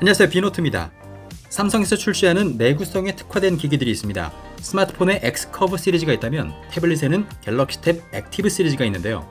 안녕하세요, 비노트입니다. 삼성에서 출시하는 내구성에 특화된 기기들이 있습니다. 스마트폰에 X커브 시리즈가 있다면 태블릿에는 갤럭시 탭 액티브 시리즈가 있는데요.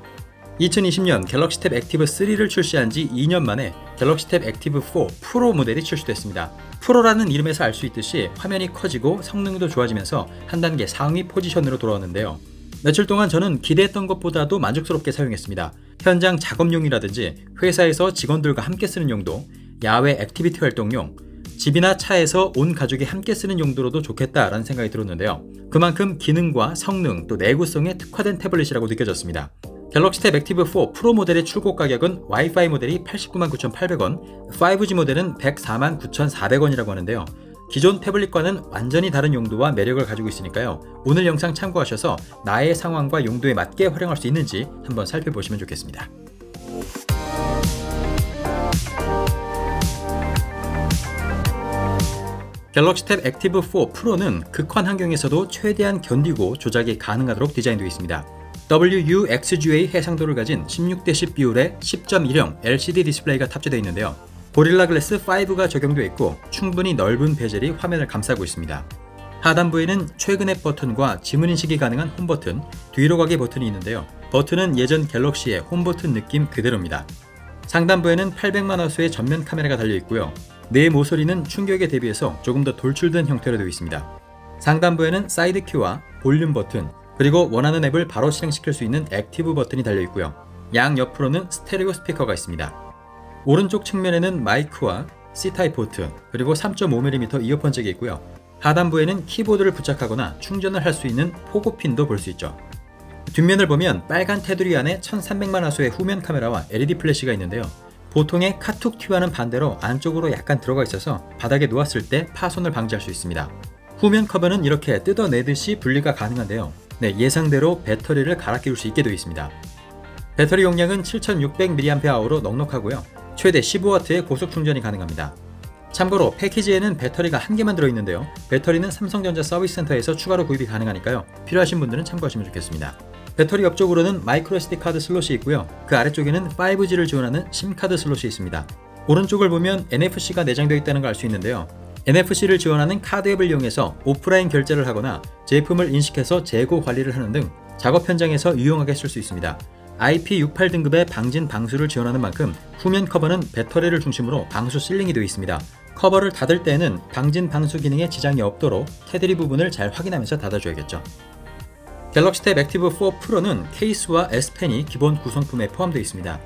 2020년 갤럭시 탭 액티브 3를 출시한 지 2년 만에 갤럭시 탭 액티브 4 프로 모델이 출시됐습니다. 프로라는 이름에서 알 수 있듯이 화면이 커지고 성능도 좋아지면서 한 단계 상위 포지션으로 돌아왔는데요. 며칠 동안 저는 기대했던 것보다도 만족스럽게 사용했습니다. 현장 작업용이라든지 회사에서 직원들과 함께 쓰는 용도, 야외 액티비티 활동용, 집이나 차에서 온 가족이 함께 쓰는 용도로도 좋겠다라는 생각이 들었는데요. 그만큼 기능과 성능 또 내구성에 특화된 태블릿이라고 느껴졌습니다. 갤럭시 탭 액티브 4 프로 모델의 출고 가격은 와이파이 모델이 89만 9,800원, 5G 모델은 104만 9,400원이라고 하는데요. 기존 태블릿과는 완전히 다른 용도와 매력을 가지고 있으니까요. 오늘 영상 참고하셔서 나의 상황과 용도에 맞게 활용할 수 있는지 한번 살펴보시면 좋겠습니다. 갤럭시 탭 액티브 4 프로는 극한 환경에서도 최대한 견디고 조작이 가능하도록 디자인되어 있습니다. WUXGA 해상도를 가진 16:10 비율의 10.1형 LCD 디스플레이가 탑재되어 있는데요. 고릴라 글래스 5가 적용되어 있고 충분히 넓은 베젤이 화면을 감싸고 있습니다. 하단부에는 최근의 버튼과 지문 인식이 가능한 홈 버튼, 뒤로 가기 버튼이 있는데요. 버튼은 예전 갤럭시의 홈 버튼 느낌 그대로입니다. 상단부에는 800만화소의 전면 카메라가 달려 있고요. 내 모서리는 충격에 대비해서 조금 더 돌출된 형태로 되어 있습니다. 상단부에는 사이드 키와 볼륨 버튼, 그리고 원하는 앱을 바로 실행시킬 수 있는 액티브 버튼이 달려 있고요. 양 옆으로는 스테레오 스피커가 있습니다. 오른쪽 측면에는 마이크와 C타입 포트, 그리고 3.5mm 이어폰 잭이 있고요. 하단부에는 키보드를 부착하거나 충전을 할 수 있는 포고핀도 볼 수 있죠. 뒷면을 보면 빨간 테두리 안에 1300만화소의 후면 카메라와 LED 플래시가 있는데요. 보통의 카툭 튜와는 반대로 안쪽으로 약간 들어가 있어서 바닥에 놓았을 때 파손을 방지할 수 있습니다. 후면 커버는 이렇게 뜯어내듯이 분리가 가능한데요. 예상대로 배터리를 갈아 끼울 수 있게 되어 있습니다. 배터리 용량은 7600mAh로 넉넉하고요. 최대 15W의 고속 충전이 가능합니다. 참고로 패키지에는 배터리가 한 개만 들어있는데요. 배터리는 삼성전자 서비스 센터에서 추가로 구입이 가능하니까요. 필요하신 분들은 참고하시면 좋겠습니다. 배터리 옆쪽으로는 마이크로 SD 카드 슬롯이 있고요. 그 아래쪽에는 5G를 지원하는 심카드 슬롯이 있습니다. 오른쪽을 보면 NFC가 내장되어 있다는 걸 알 수 있는데요. NFC를 지원하는 카드 앱을 이용해서 오프라인 결제를 하거나 제품을 인식해서 재고 관리를 하는 등 작업 현장에서 유용하게 쓸 수 있습니다. IP68 등급의 방진 방수를 지원하는 만큼 후면 커버는 배터리를 중심으로 방수 실링이 되어 있습니다. 커버를 닫을 때에는 방진 방수 기능에 지장이 없도록 테두리 부분을 잘 확인하면서 닫아줘야겠죠. 갤럭시 탭 액티브 4 프로는 케이스와 S펜이 기본 구성품에 포함되어 있습니다.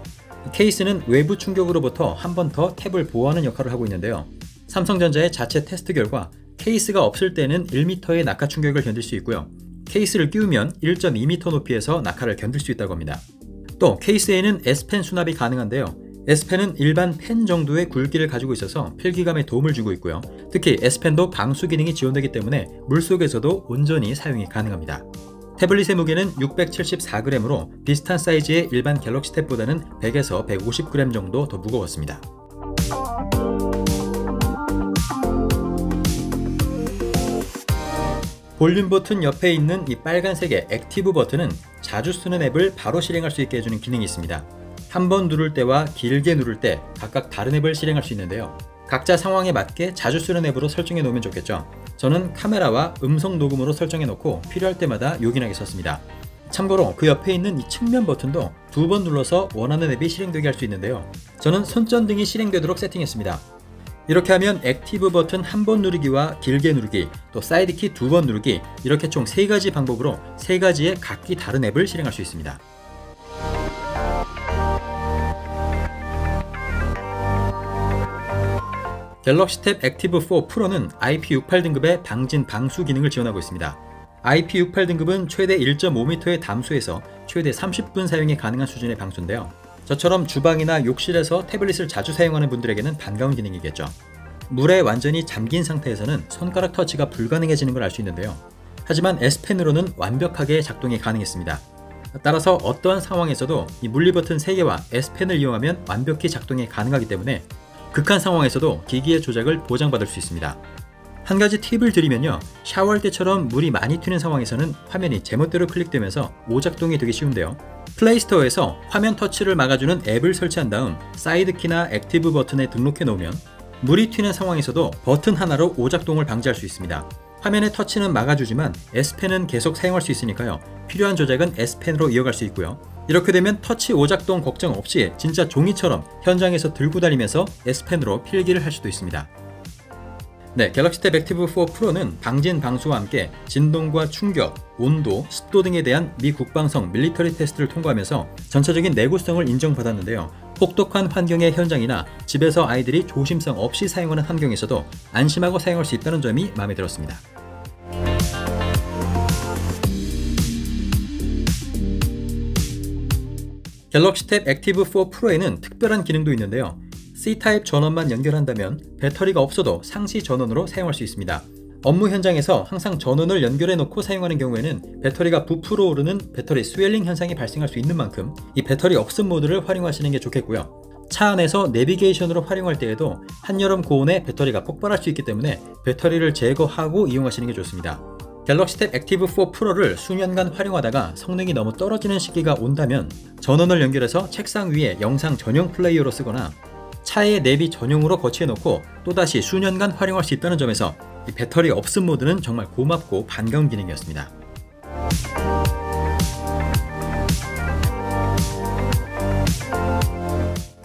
케이스는 외부 충격으로부터 한 번 더 탭을 보호하는 역할을 하고 있는데요. 삼성전자의 자체 테스트 결과 케이스가 없을 때는 1m의 낙하 충격을 견딜 수 있고요. 케이스를 끼우면 1.2m 높이에서 낙하를 견딜 수 있다고 합니다. 또 케이스에는 S펜 수납이 가능한데요. S펜은 일반 펜 정도의 굵기를 가지고 있어서 필기감에 도움을 주고 있고요. 특히 S펜도 방수 기능이 지원되기 때문에 물속에서도 온전히 사용이 가능합니다. 태블릿의 무게는 674g으로 비슷한 사이즈의 일반 갤럭시 탭보다는 100에서 150g 정도 더 무거웠습니다. 볼륨 버튼 옆에 있는 이 빨간색의 액티브 버튼은 자주 쓰는 앱을 바로 실행할 수 있게 해주는 기능이 있습니다. 한 번 누를 때와 길게 누를 때 각각 다른 앱을 실행할 수 있는데요. 각자 상황에 맞게 자주 쓰는 앱으로 설정해 놓으면 좋겠죠. 저는 카메라와 음성 녹음으로 설정해 놓고 필요할 때마다 요긴하게 썼습니다. 참고로 그 옆에 있는 이 측면 버튼도 2번 눌러서 원하는 앱이 실행되게 할 수 있는데요. 저는 손전등이 실행되도록 세팅했습니다. 이렇게 하면 액티브 버튼 한 번 누르기와 길게 누르기, 또 사이드키 2번 누르기, 이렇게 총 3가지 방법으로 3가지의 각기 다른 앱을 실행할 수 있습니다. 갤럭시 탭 액티브 4 프로는 IP68 등급의 방진 방수 기능을 지원하고 있습니다. IP68 등급은 최대 1.5m의 담수에서 최대 30분 사용이 가능한 수준의 방수인데요. 저처럼 주방이나 욕실에서 태블릿을 자주 사용하는 분들에게는 반가운 기능이겠죠. 물에 완전히 잠긴 상태에서는 손가락 터치가 불가능해지는 걸 알 수 있는데요. 하지만 S펜으로는 완벽하게 작동이 가능했습니다. 따라서 어떠한 상황에서도 이 물리 버튼 3개와 S펜을 이용하면 완벽히 작동이 가능하기 때문에 극한 상황에서도 기기의 조작을 보장받을 수 있습니다. 한 가지 팁을 드리면요. 샤워할 때처럼 물이 많이 튀는 상황에서는 화면이 제멋대로 클릭되면서 오작동이 되기 쉬운데요. 플레이스토어에서 화면 터치를 막아주는 앱을 설치한 다음 사이드키나 액티브 버튼에 등록해 놓으면 물이 튀는 상황에서도 버튼 하나로 오작동을 방지할 수 있습니다. 화면의 터치는 막아주지만 S펜은 계속 사용할 수 있으니까요. 필요한 조작은 S펜으로 이어갈 수 있고요. 이렇게 되면 터치 오작동 걱정 없이 진짜 종이처럼 현장에서 들고 다니면서 S펜으로 필기를 할 수도 있습니다. 네, 갤럭시 탭 액티브 4 프로는 방진 방수와 함께 진동과 충격, 온도, 습도 등에 대한 미 국방성 밀리터리 테스트를 통과하면서 전체적인 내구성을 인정받았는데요. 혹독한 환경의 현장이나 집에서 아이들이 조심성 없이 사용하는 환경에서도 안심하고 사용할 수 있다는 점이 마음에 들었습니다. 갤럭시 탭 액티브 4 프로에는 특별한 기능도 있는데요. C타입 전원만 연결한다면 배터리가 없어도 상시 전원으로 사용할 수 있습니다. 업무 현장에서 항상 전원을 연결해 놓고 사용하는 경우에는 배터리가 부풀어 오르는 배터리 스웰링 현상이 발생할 수 있는 만큼 이 배터리 없음 모드를 활용하시는 게 좋겠고요. 차 안에서 내비게이션으로 활용할 때에도 한여름 고온에 배터리가 폭발할 수 있기 때문에 배터리를 제거하고 이용하시는 게 좋습니다. 갤럭시 탭 액티브 4 프로를 수년간 활용하다가 성능이 너무 떨어지는 시기가 온다면 전원을 연결해서 책상 위에 영상 전용 플레이어로 쓰거나 차에 내비 전용으로 거치해 놓고 또다시 수년간 활용할 수 있다는 점에서 이 배터리 없음 모드는 정말 고맙고 반가운 기능이었습니다.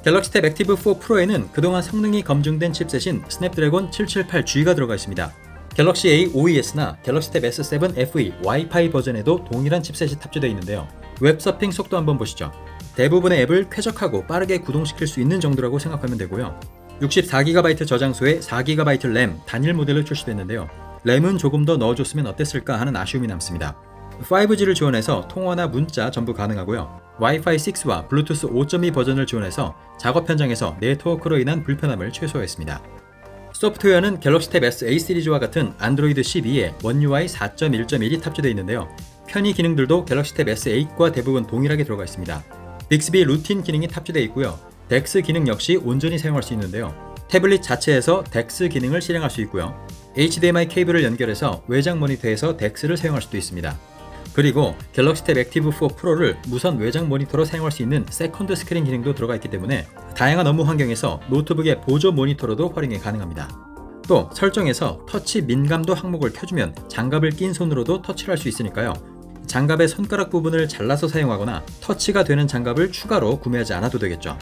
갤럭시 탭 액티브 4 프로에는 그동안 성능이 검증된 칩셋인 스냅드래곤 778G가 들어가 있습니다. 갤럭시 A OES나 갤럭시 탭 S7 FE 와이파이 버전에도 동일한 칩셋이 탑재되어 있는데요. 웹서핑 속도 한번 보시죠. 대부분의 앱을 쾌적하고 빠르게 구동시킬 수 있는 정도라고 생각하면 되고요. 64GB 저장소에 4GB 램 단일 모델로 출시됐는데요. 램은 조금 더 넣어줬으면 어땠을까 하는 아쉬움이 남습니다. 5G를 지원해서 통화나 문자 전부 가능하고요. 와이파이 6와 블루투스 5.2 버전을 지원해서 작업 현장에서 네트워크로 인한 불편함을 최소화했습니다. 소프트웨어는 갤럭시 탭 S A 시리즈와 같은 안드로이드 12에 원 UI 4.1.1이 탑재되어 있는데요. 편의 기능들도 갤럭시 탭 S8과 대부분 동일하게 들어가 있습니다. 빅스비 루틴 기능이 탑재되어 있고요. 덱스 기능 역시 온전히 사용할 수 있는데요. 태블릿 자체에서 덱스 기능을 실행할 수 있고요. HDMI 케이블을 연결해서 외장 모니터에서 덱스를 사용할 수도 있습니다. 그리고 갤럭시 탭 액티브 4 프로를 무선 외장 모니터로 사용할 수 있는 세컨드 스크린 기능도 들어가 있기 때문에 다양한 업무 환경에서 노트북의 보조 모니터로도 활용이 가능합니다. 또 설정에서 터치 민감도 항목을 켜주면 장갑을 낀 손으로도 터치를 할 수 있으니까요. 장갑의 손가락 부분을 잘라서 사용하거나 터치가 되는 장갑을 추가로 구매하지 않아도 되겠죠.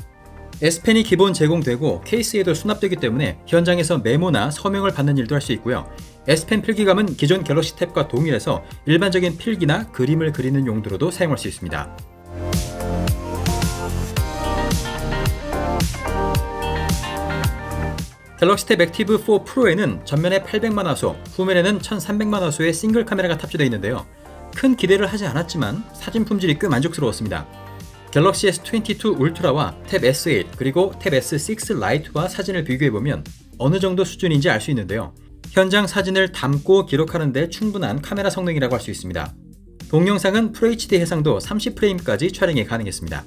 S펜이 기본 제공되고 케이스에도 수납되기 때문에 현장에서 메모나 서명을 받는 일도 할 수 있고요. S펜 필기감은 기존 갤럭시 탭과 동일해서 일반적인 필기나 그림을 그리는 용도로도 사용할 수 있습니다. 갤럭시 탭 액티브 4 프로에는 전면에 800만 화소, 후면에는 1300만 화소의 싱글 카메라가 탑재되어 있는데요. 큰 기대를 하지 않았지만 사진 품질이 꽤 만족스러웠습니다. 갤럭시 S22 울트라와 탭 S8 그리고 탭 S6 라이트와 사진을 비교해보면 어느 정도 수준인지 알 수 있는데요. 현장 사진을 담고 기록하는 데 충분한 카메라 성능이라고 할 수 있습니다. 동영상은 FHD 해상도 30프레임까지 촬영이 가능했습니다.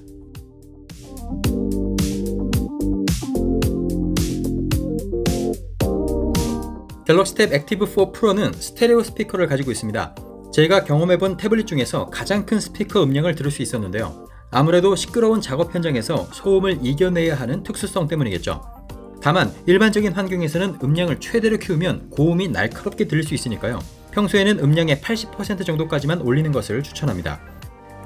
갤럭시 탭 액티브 4 프로는 스테레오 스피커를 가지고 있습니다. 제가 경험해본 태블릿 중에서 가장 큰 스피커 음량을 들을 수 있었는데요. 아무래도 시끄러운 작업 현장에서 소음을 이겨내야 하는 특수성 때문이겠죠. 다만 일반적인 환경에서는 음량을 최대로 키우면 고음이 날카롭게 들릴 수 있으니까요. 평소에는 음량의 80% 정도까지만 올리는 것을 추천합니다.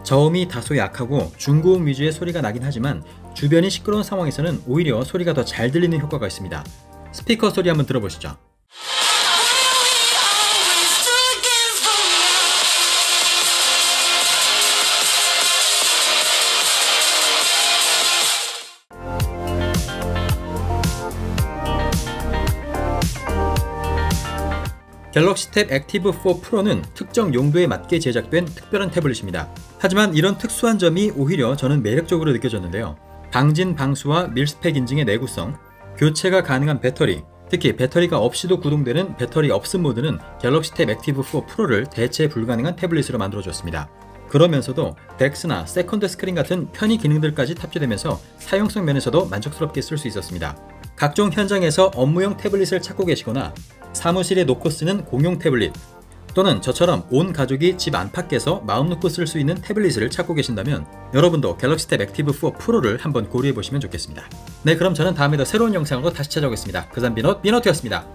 저음이 다소 약하고 중고음 위주의 소리가 나긴 하지만 주변이 시끄러운 상황에서는 오히려 소리가 더 잘 들리는 효과가 있습니다. 스피커 소리 한번 들어보시죠. 갤럭시 탭 액티브 4 프로는 특정 용도에 맞게 제작된 특별한 태블릿입니다. 하지만 이런 특수한 점이 오히려 저는 매력적으로 느껴졌는데요. 방진 방수와 밀스펙 인증의 내구성, 교체가 가능한 배터리, 특히 배터리가 없이도 구동되는 배터리 없음 모드는 갤럭시 탭 액티브 4 프로를 대체 불가능한 태블릿으로 만들어줬습니다. 그러면서도 덱스나 세컨드 스크린 같은 편의 기능들까지 탑재되면서 사용성 면에서도 만족스럽게 쓸 수 있었습니다. 각종 현장에서 업무용 태블릿을 찾고 계시거나 사무실에 놓고 쓰는 공용 태블릿, 또는 저처럼 온 가족이 집 안팎에서 마음 놓고 쓸 수 있는 태블릿을 찾고 계신다면 여러분도 갤럭시 탭 액티브 4 프로를 한번 고려해보시면 좋겠습니다. 네, 그럼 저는 다음에 더 새로운 영상으로 다시 찾아오겠습니다. 그산 비너트였습니다.